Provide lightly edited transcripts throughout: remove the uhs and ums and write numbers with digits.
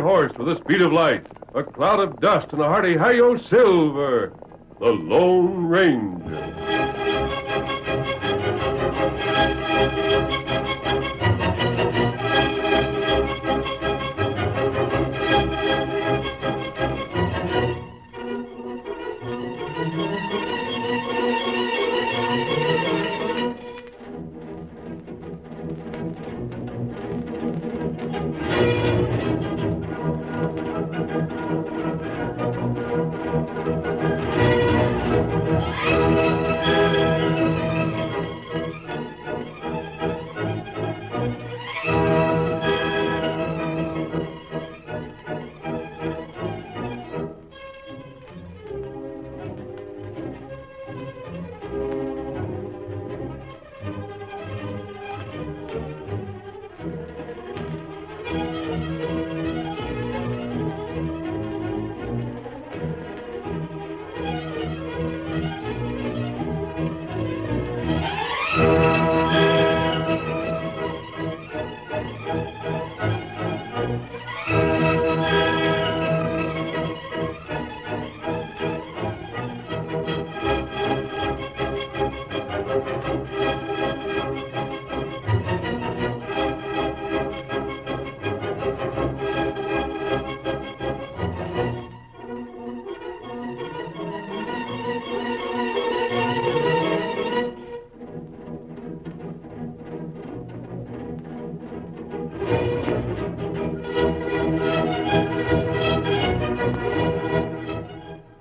horse with the speed of light, a cloud of dust, and a hearty hi-yo silver, the Lone Ranger.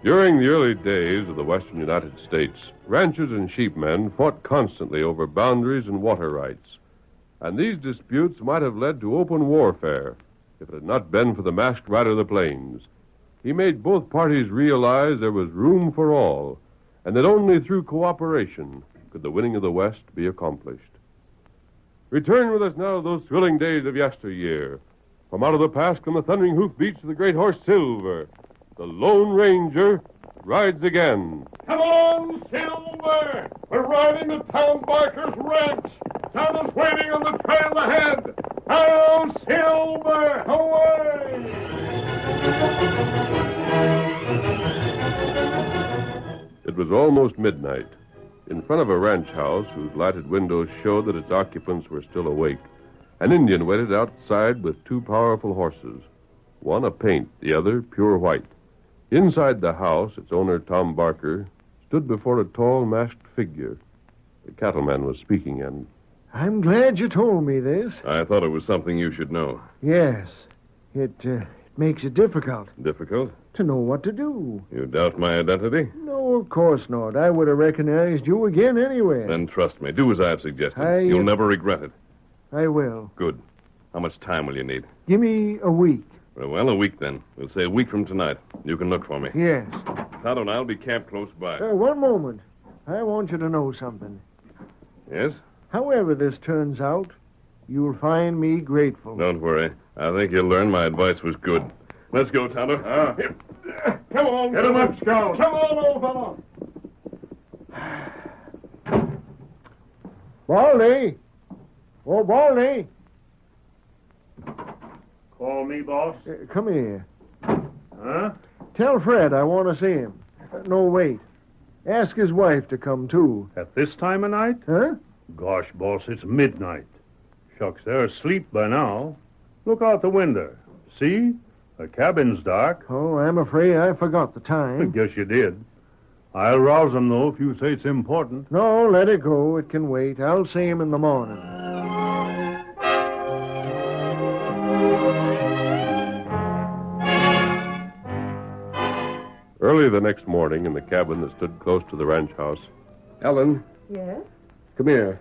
During the early days of the western United States, ranchers and sheepmen fought constantly over boundaries and water rights. And these disputes might have led to open warfare if it had not been for the masked rider of the plains. He made both parties realize there was room for all, and that only through cooperation could the winning of the West be accomplished. Return with us now to those thrilling days of yesteryear. From out of the past come the thundering hoofbeats of the great horse Silver. The Lone Ranger rides again. Come on, Silver! We're riding to Tom Barker's ranch. Someone's waiting on the trail ahead. Oh, Silver! Away! It was almost midnight. In front of a ranch house whose lighted windows showed that its occupants were still awake, an Indian waited outside with two powerful horses. One a paint, the other pure white. Inside the house, its owner, Tom Barker, stood before a tall, masked figure. The cattleman was speaking, and... I'm glad you told me this. I thought it was something you should know. Yes. It makes it difficult. Difficult? To know what to do. You doubt my identity? No, of course not. I would have recognized you again anyway. Then trust me. Do as I have suggested. You'll never regret it. I will. Good. How much time will you need? Give me a week. Well, a week then. We'll say a week from tonight. You can look for me. Yes. Tonto and I'll be camped close by. One moment. I want you to know something. Yes? However this turns out, you'll find me grateful. Don't worry. I think you'll learn my advice was good. Let's go, Tonto. Come on, get him up, Scout. Come on, old fellow. Baldy! Oh, Baldy! Call me, boss. Come here. Huh? Tell Fred I want to see him. No, wait. Ask his wife to come, too. At this time of night? Huh? Gosh, boss, it's midnight. Shucks, they're asleep by now. Look out the window. See? The cabin's dark. Oh, I'm afraid I forgot the I time. guess you did. I'll rouse them, though, if you say it's important. No, let it go. It can wait. I'll see him in the morning. Early the next morning, in the cabin that stood close to the ranch house. Ellen, Yes? come here.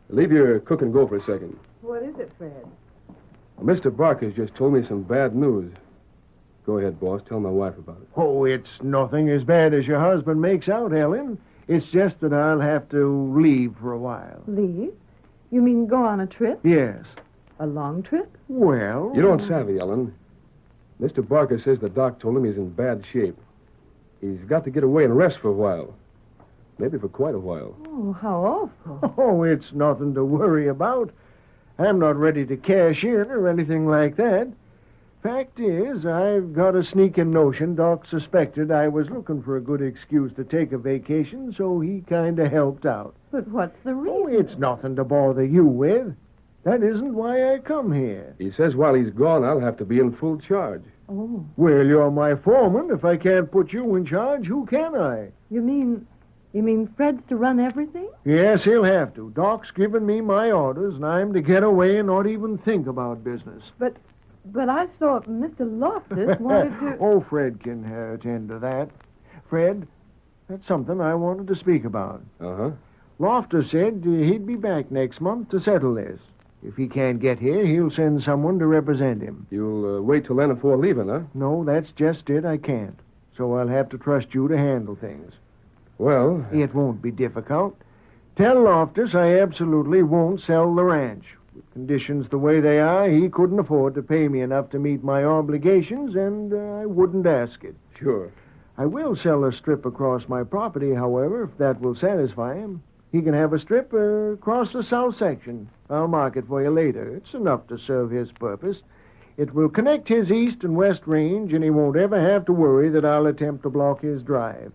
Leave your cook and go for a second. What is it, Fred? Mr. Barker's just told me some bad news. Go ahead, boss. Tell my wife about it. Oh, it's nothing as bad as your husband makes out, Ellen. It's just that I'll have to leave for a while. Leave? You mean go on a trip? Yes. A long trip? Well... You don't savvy, Ellen. Mr. Barker says the doc told him he's in bad shape. He's got to get away and rest for a while. Maybe for quite a while. Oh, how awful. Oh, it's nothing to worry about. I'm not ready to cash in or anything like that. Fact is, I've got a sneaking notion Doc suspected I was looking for a good excuse to take a vacation, so he kind of helped out. But what's the Oh, reason? it's nothing to bother you with. That isn't why I come here. He says while he's gone, I'll have to be in full charge. Oh, Well, you're my foreman. If I can't put you in charge, who can I? you mean Fred's to run everything? Yes, he'll have to. Doc's given me my orders, and I'm to get away and not even think about business. But I saw Mr. Loftus wanted to... Oh, Fred can attend to that. Fred, that's something I wanted to speak about. Uh-huh. Loftus said he'd be back next month to settle this. If he can't get here, he'll send someone to represent him. You'll wait till then before leaving, huh? No, that's just it. I can't. So I'll have to trust you to handle things. Well, It won't be difficult. Tell Loftus I absolutely won't sell the ranch. With conditions the way they are, he couldn't afford to pay me enough to meet my obligations, and I wouldn't ask it. sure. I will sell a strip across my property, however, if that will satisfy him. He can have a strip across the south section. I'll mark it for you later. It's enough to serve his purpose. It will connect his east and west range, and he won't ever have to worry that I'll attempt to block his drive.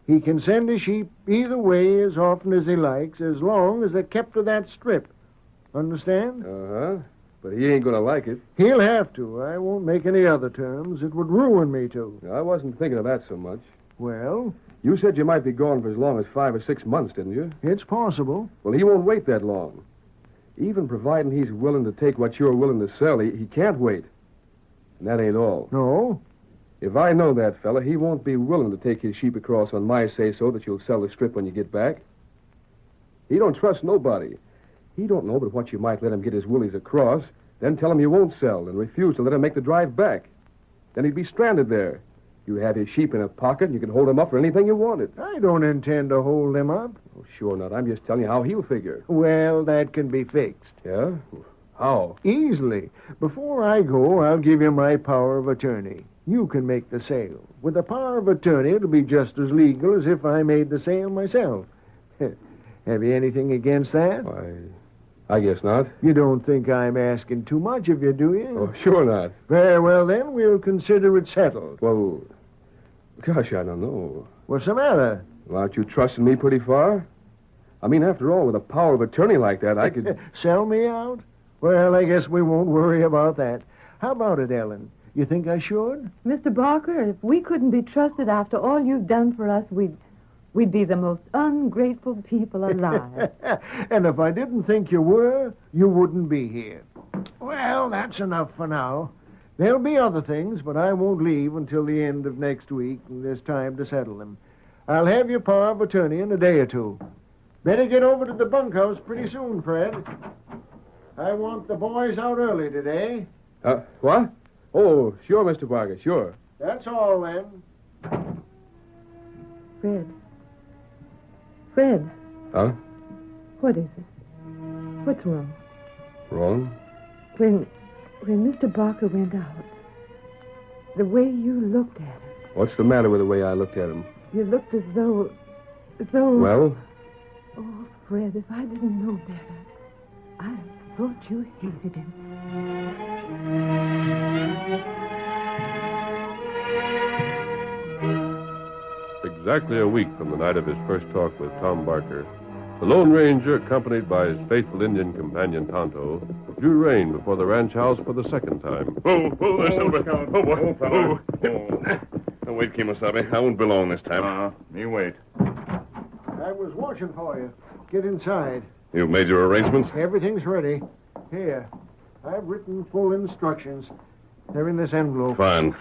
He can send his sheep either way as often as he likes, as long as they're kept to that strip. Understand? Uh-huh. But he ain't gonna like it. He'll have to. I won't make any other terms. It would ruin me to. I wasn't thinking of that so much. Well, You said you might be gone for as long as 5 or 6 months, didn't you? it's possible. Well, he won't wait that long. Even providing he's willing to take what you're willing to sell, he can't wait. And that ain't all. No? If I know that fella, he won't be willing to take his sheep across on my say-so that you'll sell the strip when you get back. He don't trust nobody. He don't know but what you might let him get his willies across, then tell him you won't sell and refuse to let him make the drive back. Then he'd be stranded there. You have his sheep in a pocket, and you can hold him up for anything you wanted. I don't intend to hold him up. Oh, sure not. I'm just telling you how he'll figure. Well, that can be fixed. Yeah? How? Easily. Before I go, I'll give you my power of attorney. You can make the sale. With the power of attorney, it'll be just as legal as if I made the sale myself. Have you anything against that? Why, I guess not. You don't think I'm asking too much of you, do you? Oh, sure not. Very well, then, we'll consider it settled. Well, gosh, I don't know. What's the matter? Well, aren't you trusting me pretty far? I mean, after all, with a power of attorney like that, I could... Sell me out? Well, I guess we won't worry about that. How about it, Ellen? You think I should? Mr. Barker, if we couldn't be trusted after all you've done for us, we'd be the most ungrateful people alive. And if I didn't think you were, you wouldn't be here. Well, that's enough for now. There'll be other things, but I won't leave until the end of next week, and there's time to settle them. I'll have your power of attorney in a day or two. Better get over to the bunkhouse pretty soon, Fred. I want the boys out early today. What? Oh, sure, Mr. Barker, sure. That's all, then. Fred, Huh? what is it? What's wrong? Wrong? When Mr. Barker went out, the way you looked at him, What's the matter with the way I looked at him? you looked as though... Well, Oh, Fred, if I didn't know better, I thought you hated him. Exactly a week from the night of his first talk with Tom Barker, the Lone Ranger, accompanied by his faithful Indian companion Tonto, drew rein before the ranch house for the second time. Oh, there, Silver. Oh, boy. Oh. Now, wait, Kemosabe. I won't be long this time. Me wait. I was watching for you. Get inside. You've made your arrangements? Everything's ready. Here. I've written full instructions. They're in this envelope. Fine.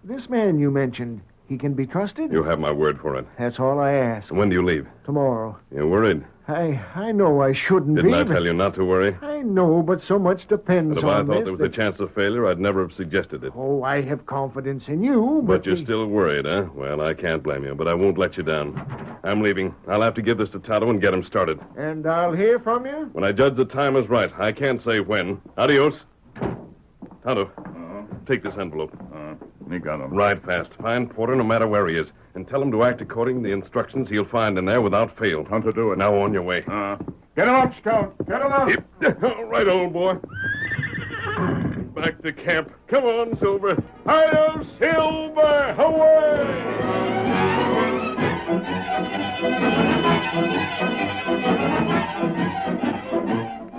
This man you mentioned, he can be trusted? You have my word for it. That's all I ask. When do you leave? Tomorrow. You're worried? I know I shouldn't be. Didn't I but- tell you not to worry? I know, but so much depends But if I on thought this there was a that- chance of failure, I'd never have suggested it. Oh, I have confidence in you, But you're the- still worried, huh? Well, I can't blame you, but I won't let you down. I'm leaving. I'll have to give this to Tonto and get him started. And I'll hear from you? When I judge the time is right. I can't say when. Adios. Tonto, take this envelope. Me got him. Ride fast. Find Porter no matter where he is. And tell him to act according to the instructions he'll find in there without fail. Time to do it. Now on your way. Get him up, Scout. Get him up. All right, old boy. back to camp. Come on, Silver. Hi-yo, Silver! Away!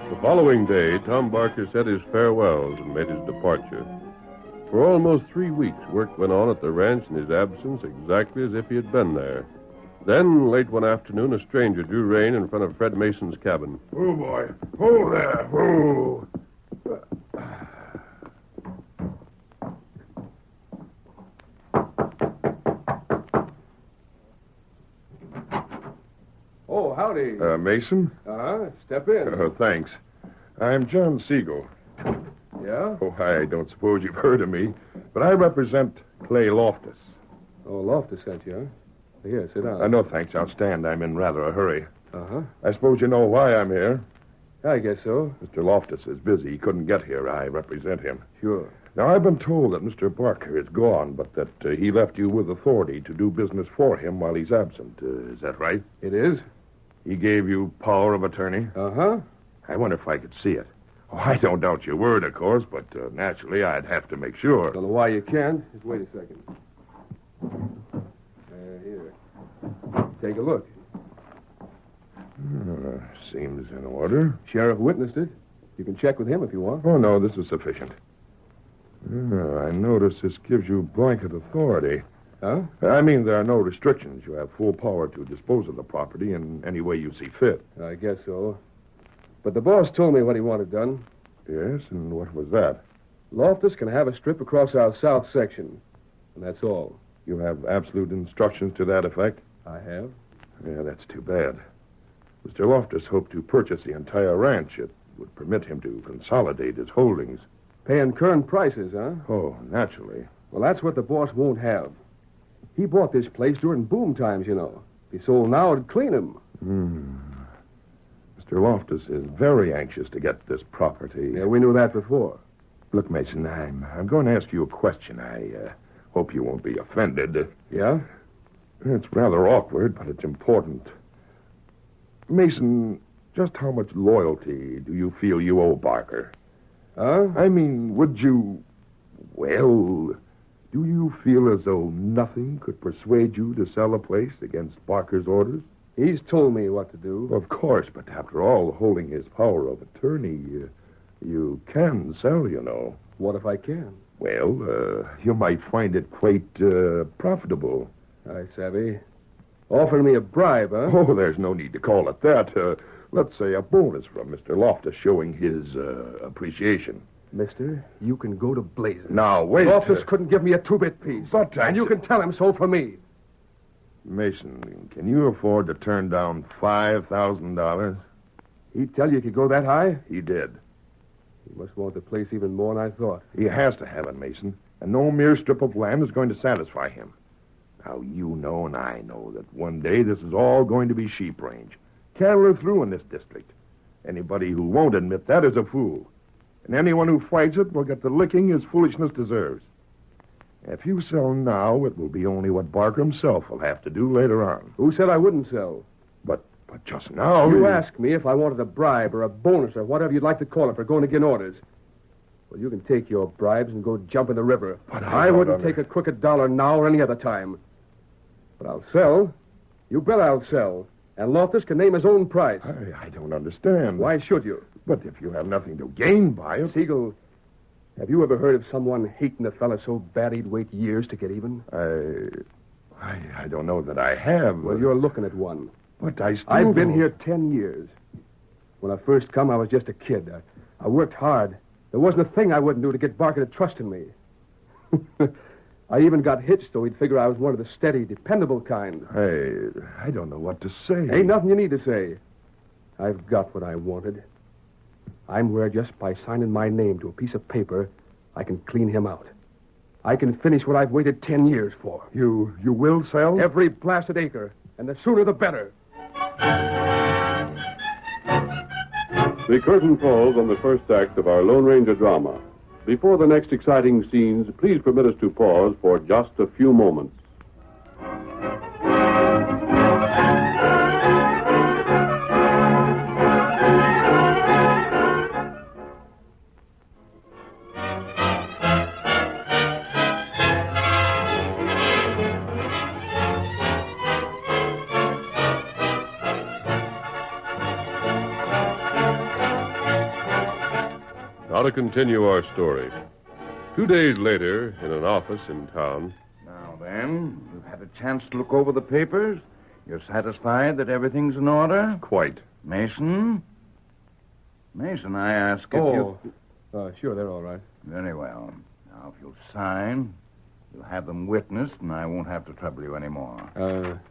The following day, Tom Barker said his farewells and made his departure. For almost 3 weeks, work went on at the ranch in his absence exactly as if he had been there. Then, late one afternoon, a stranger drew rein in front of Fred Mason's cabin. Oh, boy. Oh, there. Oh. Oh, howdy. Mason? Step in. Thanks. I'm John Siegel. Yeah? Oh, I don't suppose you've heard of me, but I represent Clay Loftus. Oh, Loftus sent you, huh? Here, sit down. No, thanks. I'll stand. I'm in rather a hurry. Uh-huh. I suppose you know why I'm here. I guess so. Mr. Loftus is busy. He couldn't get here. I represent him. Sure. Now, I've been told that Mr. Barker is gone, but that he left you with authority to do business for him while he's absent. Is that right? It is? He gave you power of attorney? Uh-huh. I wonder if I could see it. Oh, I don't doubt your word, of course, but naturally I'd have to make sure. Don't know why you can't. Just wait a second. Here. Take a look. Seems in order. Sheriff witnessed it. You can check with him if you want. Oh, no, this is sufficient. I notice this gives you blanket authority. Huh? I mean, there are no restrictions. You have full power to dispose of the property in any way you see fit. I guess so. But the boss told me what he wanted done. Yes, and what was that? Loftus can have a strip across our south section. And that's all. You have absolute instructions to that effect? I have. Yeah, that's too bad. Mr. Loftus hoped to purchase the entire ranch. It would permit him to consolidate his holdings. Paying current prices, huh? Oh, naturally. Well, that's what the boss won't have. He bought this place during boom times, you know. If he sold now, it'd clean him. Mr. Loftus is very anxious to get this property. Yeah, we knew that before. Look, Mason, I'm going to ask you a question. I hope you won't be offended. Yeah? It's rather awkward, but it's important. Mason, just how much loyalty do you feel you owe Barker? Huh? I mean, would you... Well, do you feel as though nothing could persuade you to sell a place against Barker's orders? He's told me what to do. Of course, but after all, holding his power of attorney, you can sell, you know. What if I can? Well, you might find it quite profitable. I savvy. Offering me a bribe, huh? Oh, there's no need to call it that. Let's say a bonus from Mr. Loftus showing his appreciation. Mister, you can go to blazes. Now, wait. Loftus couldn't give me a two-bit piece. But and you can tell him so for me. Mason, can you afford to turn down $5,000? He'd tell you could go that high? He did. He must want the place even more than I thought. He has to have it, Mason. And no mere strip of land is going to satisfy him. Now, you know and I know that one day this is all going to be sheep range. Cattle are through in this district. Anybody who won't admit that is a fool. And anyone who fights it will get the licking his foolishness deserves. If you sell now, it will be only what Barker himself will have to do later on. Who said I wouldn't sell? But just now... You asked me if I wanted a bribe or a bonus or whatever you'd like to call it for going to get orders. Well, you can take your bribes and go jump in the river. But I wouldn't take a crooked dollar now or any other time. But I'll sell. You bet I'll sell. And Loftus can name his own price. I don't understand. Why should you? But if you have nothing to gain by it... Siegel, have you ever heard of someone hating a fella so bad he'd wait years to get even? I don't know that I have. Well, you're looking at one. But I still I've been don't- here 10 years. When I first come, I was just a kid. I worked hard. There wasn't a thing I wouldn't do to get Barker to trust in me. I even got hitched so he'd figure I was one of the steady, dependable kind. I don't know what to say. Ain't nothing you need to say. I've got what I wanted. I'm where just by signing my name to a piece of paper, I can clean him out. I can finish what I've waited 10 years for. You will sell? Every blasted acre. And the sooner the better. The curtain falls on the first act of our Lone Ranger drama. Before the next exciting scenes, please permit us to pause for just a few moments. Now to continue our story. 2 days later, in an office in town. Now then, you've had a chance to look over the papers. You're satisfied that everything's in order? Quite. Mason? Mason, I ask if you... Sure, they're all right. Very well. Now, if you'll sign, you'll have them witnessed, and I won't have to trouble you anymore.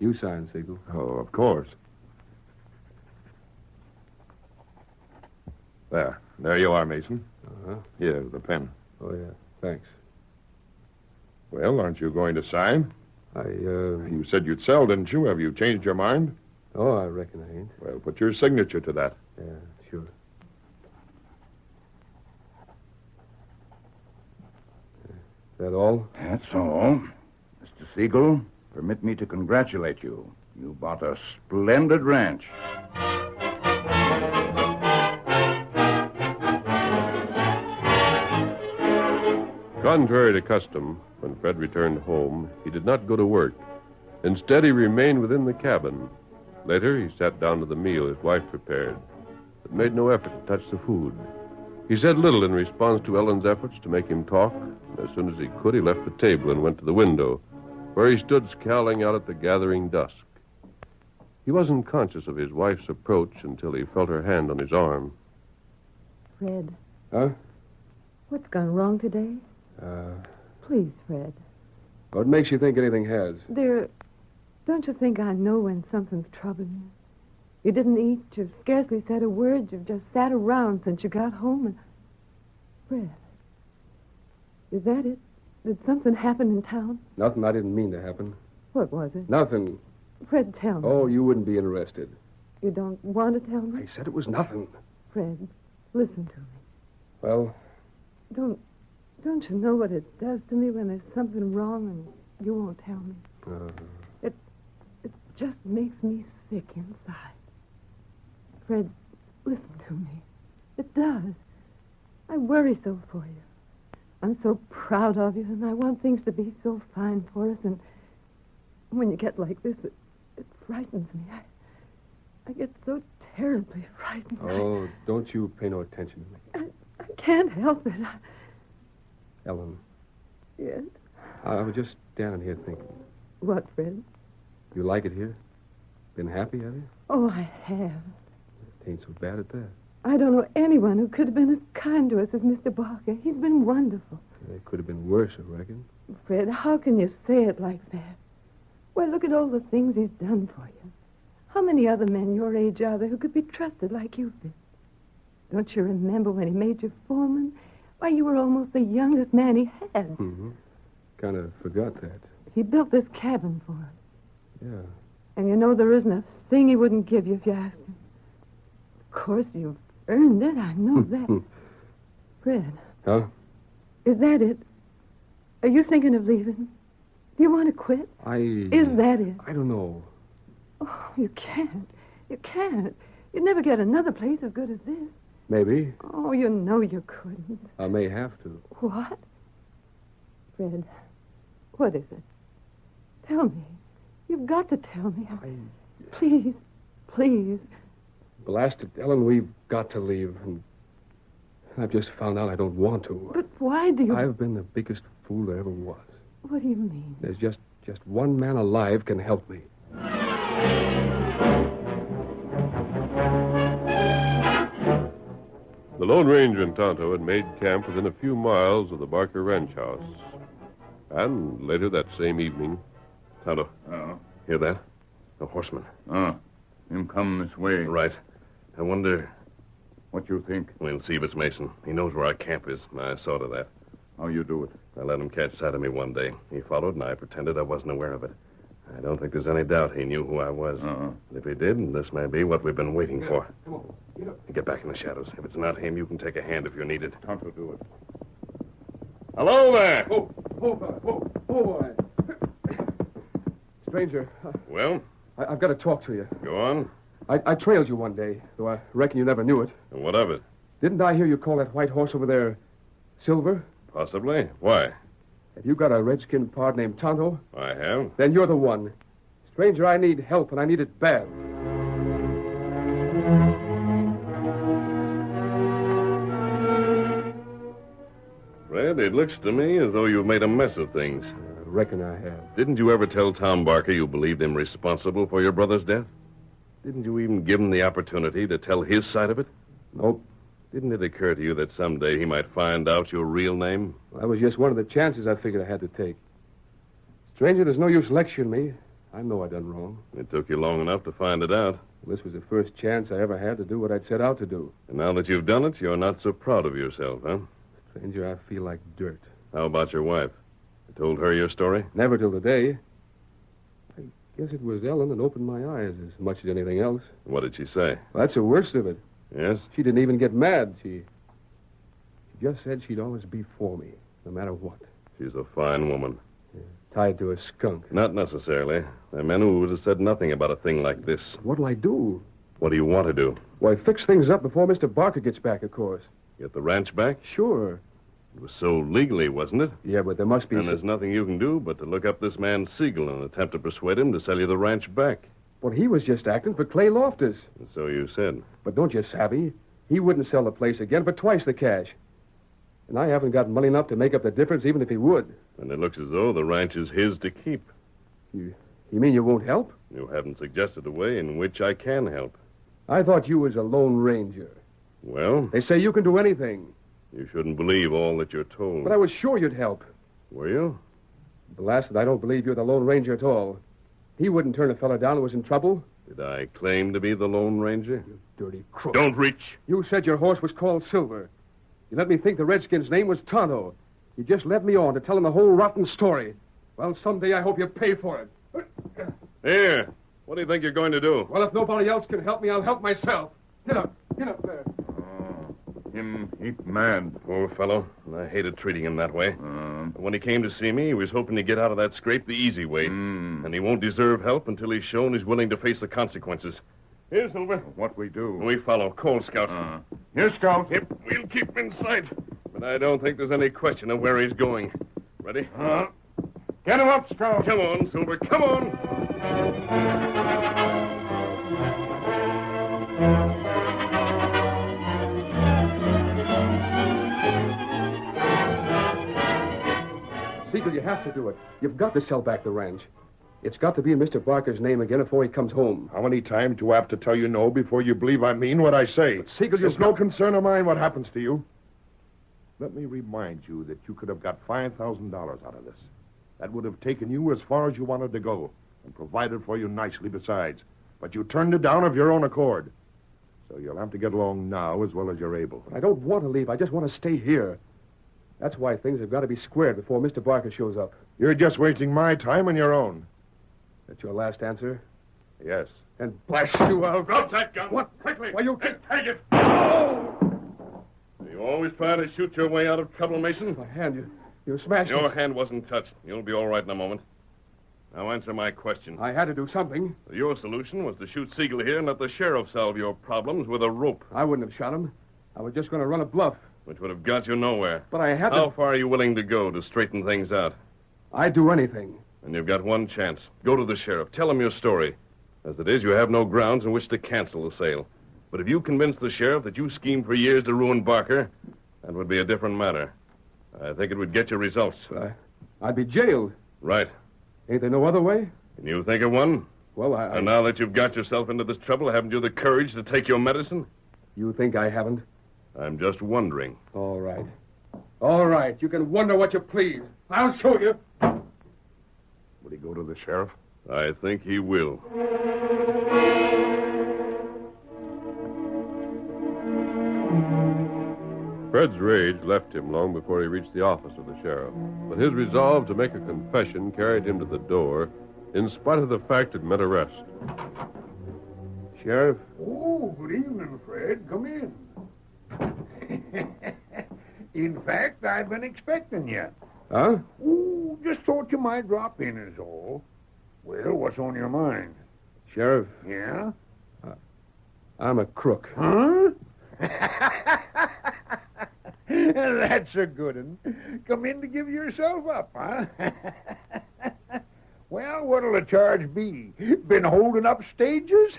You sign, Siegel. Oh, of course. There you are, Mason. Uh-huh. Here's the pen. Oh, yeah. Thanks. Well, aren't you going to sign? You said you'd sell, didn't you? Have you changed your mind? Oh, I reckon I ain't. Well, put your signature to that. Yeah, sure. That all? That's all. Mr. Siegel, permit me to congratulate you. You bought a splendid ranch. Contrary to custom, when Fred returned home, he did not go to work. Instead, he remained within the cabin. Later, he sat down to the meal his wife prepared, but made no effort to touch the food. He said little in response to Ellen's efforts to make him talk, and as soon as he could, he left the table and went to the window, where he stood scowling out at the gathering dusk. He wasn't conscious of his wife's approach until he felt her hand on his arm. Fred. Huh? What's gone wrong today? Please, Fred. What makes you think anything has? Don't you think I know when something's troubling you? You didn't eat, you've scarcely said a word, you've just sat around since you got home and... Fred, is that it? Did something happen in town? Nothing I didn't mean to happen. What was it? Nothing. Fred, tell me. Oh, you wouldn't be interested. You don't want to tell me? I said it was nothing. Fred, listen to me. Well? Don't you know what it does to me when there's something wrong and you won't tell me? It just makes me sick inside. Fred, listen to me. It does. I worry so for you. I'm so proud of you, and I want things to be so fine for us, and when you get like this, it frightens me. I get so terribly frightened. Oh, don't you pay no attention to me. I can't help it. Ellen. Yes? I was just standing here thinking. What, Fred? You like it here? Been happy, have you? Oh, I have. It ain't so bad at that. I don't know anyone who could have been as kind to us as Mr. Barker. He's been wonderful. It could have been worse, I reckon. Fred, how can you say it like that? Well, look at all the things he's done for you. How many other men your age are there who could be trusted like you've been? Don't you remember when he made you foreman? Why, you were almost the youngest man he had. Mm-hmm. Kind of forgot that. He built this cabin for us. Yeah. And you know there isn't a thing he wouldn't give you if you asked him. Of course, you've earned it. I know that. Fred. Huh? Is that it? Are you thinking of leaving? Do you want to quit? Is that it? I don't know. Oh, you can't. You can't. You'd never get another place as good as this. Maybe. Oh, you know you couldn't. I may have to. What? Fred, what is it? Tell me. You've got to tell me. Please, please. Blast it, Ellen, we've got to leave. And I've just found out I don't want to. But why do you... I've been the biggest fool there ever was. What do you mean? There's just one man alive can help me. The Lone Ranger and Tonto had made camp within a few miles of the Barker ranch house. And later that same evening... Tonto. Hear that? A horseman. Him come this way. Right. I wonder... What you think? We'll see if it's Mason. He knows where our camp is. I saw to that. How you do it? I let him catch sight of me one day. He followed, and I pretended I wasn't aware of it. I don't think there's any doubt he knew who I was. If he did, this may be what we've been waiting for. Come on. Get back in the shadows. If it's not him, you can take a hand if you need it. Tonto, do it. Hello there. Whoa, boy. Stranger. Well? I've got to talk to you. Go on. I trailed you one day, though I reckon you never knew it. And what of it? Didn't I hear you call that white horse over there Silver? Possibly. Why? Have you got a redskin pard named Tonto? I have. Then you're the one. Stranger, I need help, and I need it bad. It looks to me as though you've made a mess of things. I reckon I have. Didn't you ever tell Tom Barker you believed him responsible for your brother's death? Didn't you even give him the opportunity to tell his side of it? Nope. Didn't it occur to you that someday he might find out your real name? That was just one of the chances I figured I had to take. Stranger, there's no use lecturing me. I know I done wrong. It took you long enough to find it out. This was the first chance I ever had to do what I'd set out to do. And now that you've done it, you're not so proud of yourself, huh? Stranger, I feel like dirt. How about your wife? You told her your story? Never till today. I guess it was Ellen that opened my eyes as much as anything else. What did she say? Well, that's the worst of it. Yes? She didn't even get mad. She just said she'd always be for me, no matter what. She's a fine woman. Tied to a skunk. Not necessarily. There are men who would have said nothing about a thing like this. What'll I do? What do you want to do? Why, fix things up before Mr. Barker gets back, of course. Get the ranch back? Sure. It was sold legally, wasn't it? Yeah, but there must be... And there's nothing you can do but to look up this man Siegel and attempt to persuade him to sell you the ranch back. Well, he was just acting for Clay Loftus. And so you said. But don't you savvy? He wouldn't sell the place again for twice the cash. And I haven't got money enough to make up the difference even if he would. And it looks as though the ranch is his to keep. You mean you won't help? You haven't suggested a way in which I can help. I thought you was a Lone Ranger. Well, They say you can do anything. you shouldn't believe all that you're told. But I was sure you'd help. Were you? Blasted, I don't believe you're the Lone Ranger at all. He wouldn't turn a fella down who was in trouble. Did I claim to be the Lone Ranger? Dirty crook. Don't reach. You said your horse was called Silver. You let me think the Redskin's name was Tonto. You just led me on to tell him the whole rotten story. Well, someday I hope you pay for it. Here. What do you think you're going to do? Well, if nobody else can help me, I'll help myself. Get up there. Him heap mad. Poor fellow. I hated treating him that way. But when he came to see me, he was hoping to get out of that scrape the easy way. And he won't deserve help until he's shown he's willing to face the consequences. Here, Silver. What we do? We follow. Cold Scout. Here, Scout. Yep, we'll keep him in sight. But I don't think there's any question of where he's going. Ready? Get him up, Scout. Come on, Silver. Come on. Siegel, you have to do it. You've got to sell back the ranch. It's got to be in Mr. Barker's name again before he comes home. How many times do I have to tell you no before you believe I mean what I say? But Siegel, It's no concern of mine what happens to you. Let me remind you that you could have got $5,000 out of this. That would have taken you as far as you wanted to go and provided for you nicely besides. But you turned it down of your own accord. So you'll have to get along now as well as you're able. But I don't want to leave. I just want to stay here. That's why things have got to be squared before Mr. Barker shows up. You're just wasting my time and your own. That's your last answer? Yes. And blast you out. Drop that gun. What? Quickly. Why, you And can't... take it. You always try to shoot your way out of trouble, Mason? My hand, you smashed Your it. hand wasn't touched. You'll be all right in a moment. Now answer my question. I had to do something. Your solution was to shoot Siegel here and let the sheriff solve your problems with a rope, I wouldn't have shot him. I was just going to run a bluff. which would have got you nowhere. But I had How to... far are you willing to go to straighten things out? I'd do anything. And you've got one chance. Go to the sheriff. Tell him your story. As it is, you have no grounds in which to cancel the sale. But if you convince the sheriff that you schemed for years to ruin Barker, that would be a different matter. I think it would get you results. I'd be jailed. Right. Ain't there no other way? Can you think of one? Well, And now that you've got yourself into this trouble, haven't you the courage to take your medicine? You think I haven't? I'm just wondering. All right. All right. You can wonder what you please. I'll show you. Would he go to the sheriff? I think he will. Fred's rage left him long before he reached the office of the sheriff. But his resolve to make a confession carried him to the door, in spite of the fact it meant arrest. Sheriff? Oh, good evening, Fred. Come in. In fact, I've been expecting you. Huh? Oh, just thought you might drop in is all. Well, what's on your mind? Sheriff, Yeah? I'm a crook. Huh? That's a good one. Come in to give yourself up, huh? Well, what'll the charge be? Been holding up stages?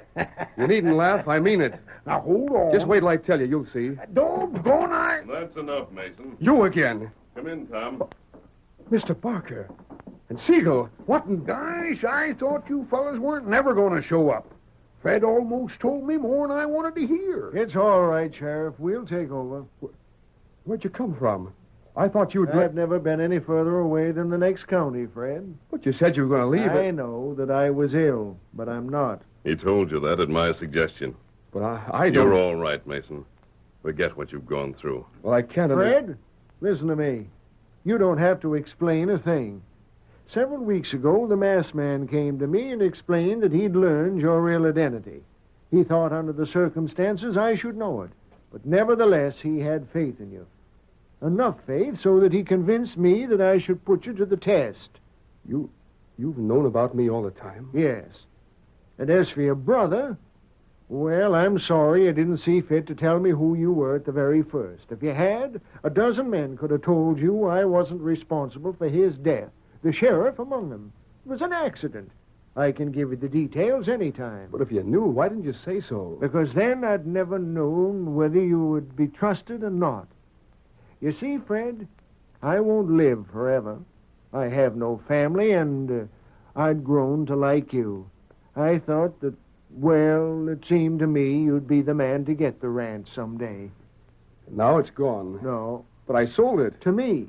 You needn't laugh. I mean it. Now, hold on. Just wait till I tell you. You'll see. Doggone, That's enough, Mason. You again. Come in, Tom. Mr. Barker. And Siegel, what in gosh, I thought you fellas weren't never going to show up. Fred almost told me more than I wanted to hear. It's all right, Sheriff. We'll take over. Where'd you come from? I thought you would... I've never been any further away than the next county, Fred. But you said you were going to leave I know that I was ill, but I'm not. He told you that at my suggestion. But I don't... You're all right, Mason. Forget what you've gone through. Well, I can't... Fred, listen to me. You don't have to explain a thing. Several weeks ago, the masked man came to me and explained that he'd learned your real identity. He thought under the circumstances I should know it. But nevertheless, he had faith in you. Enough faith so that he convinced me that I should put you to the test. You've known about me all the time? Yes. And as for your brother, well, I'm sorry you didn't see fit to tell me who you were at the very first. If you had, a dozen men could have told you I wasn't responsible for his death. The sheriff among them. It was an accident. I can give you the details any time. But if you knew, why didn't you say so? Because then I'd never known whether you would be trusted or not. You see, Fred, I won't live forever. I have no family, and I'd grown to like you. I thought that, well, it seemed to me you'd be the man to get the ranch someday. Now it's gone. No. But I sold it. To me.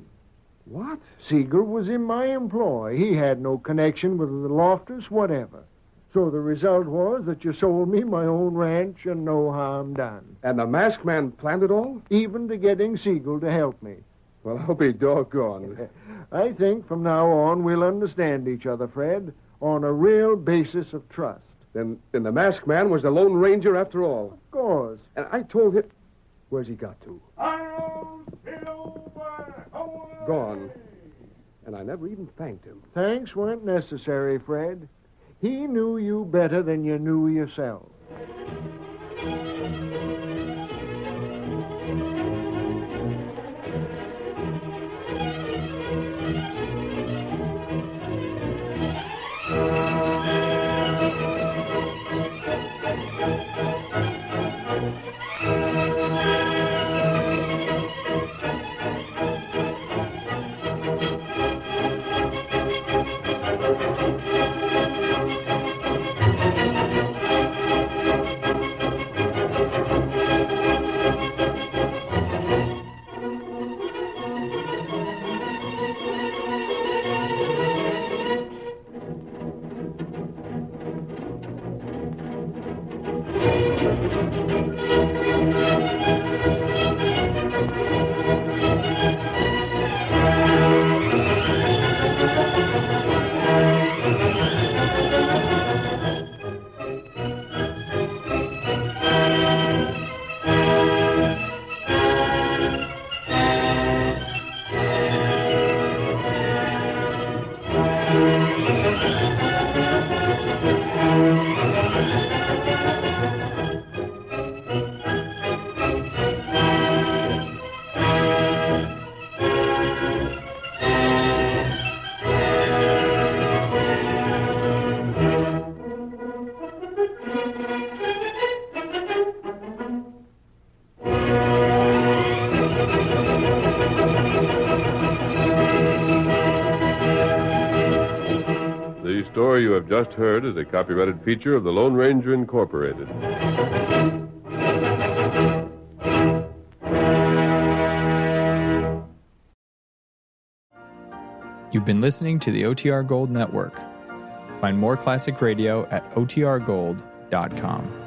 What? Siegel was in my employ. He had no connection with the Lofters, whatever. So the result was that you sold me my own ranch and no harm done. And the masked man planned it all? Even to getting Siegel to help me. Well, I'll be doggone. I think from now on we'll understand each other, Fred, on a real basis of trust. Then the masked man was the Lone Ranger after all. Of course. And I told him... Where's he got to? Gone. And I never even thanked him. Thanks weren't necessary, Fred. He knew you better than you knew yourself. The story you have just heard is a copyrighted feature of the Lone Ranger Incorporated. You've been listening to the OTR Gold Network. Find more classic radio at otrgold.com.